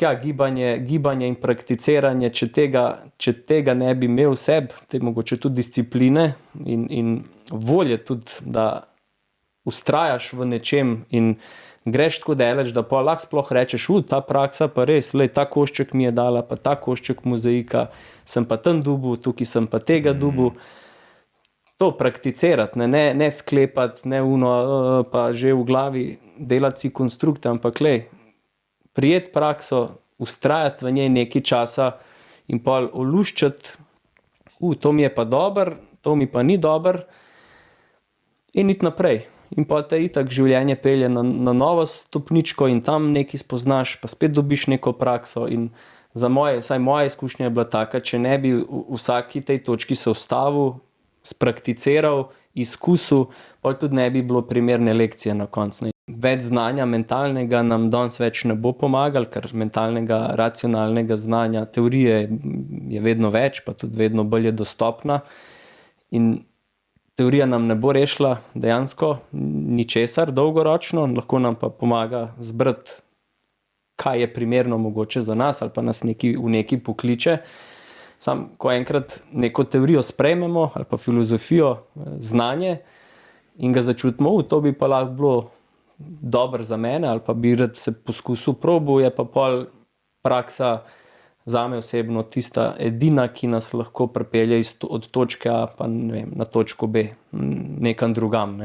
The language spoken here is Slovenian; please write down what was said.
ja, gibanje in prakticiranje, če tega ne bi imel sebi, te mogoče tudi discipline in volje tudi, da vztrajaš v nečem in greš tako daleč, da pa lahko sploh rečeš, ta praksa pa res, ta košček mi je dala, pa ta košček mozaika, sem pa tam dobil, tukaj sem pa tega dobil. To prakticirati, ne sklepati, ne pa že v glavi delati si konstrukte, ampak prijeti prakso, vztrajati v njej nekaj časa in pa oluščati, to mi je pa dobro, to mi pa ni dobro, in iti naprej. In pa te itak življenje pelje na novo stopničko in tam nekaj spoznaš, pa spet dobiš neko prakso. In vsaj moja izkušnja je bila taka, če ne bi v vsaki tej točki se ustavil, sprakticiral, izkusil, pa tudi ne bi bilo primerne lekcije na koncu. Več znanja mentalnega nam danes več ne bo pomagalo, ker mentalnega, racionalnega znanja, teorije je vedno več, pa tudi vedno bolj je dostopna. In teorija nam ne bo rešila dejansko ničesar dolgoročno, lahko nam pa pomaga zbrati, kaj je primerno mogoče za nas ali pa nas v neki pokliče. Samo, ko enkrat neko teorijo sprejmemo ali pa filozofijo, znanje in ga začutimo, to bi pa lahko bilo dobro za mene ali pa bi rad se poskusil probil, je pa pol praksa zame osebno tista edina, ki nas lahko pripelje od točke A pa, ne vem, na točko B, nekam drugam, ne.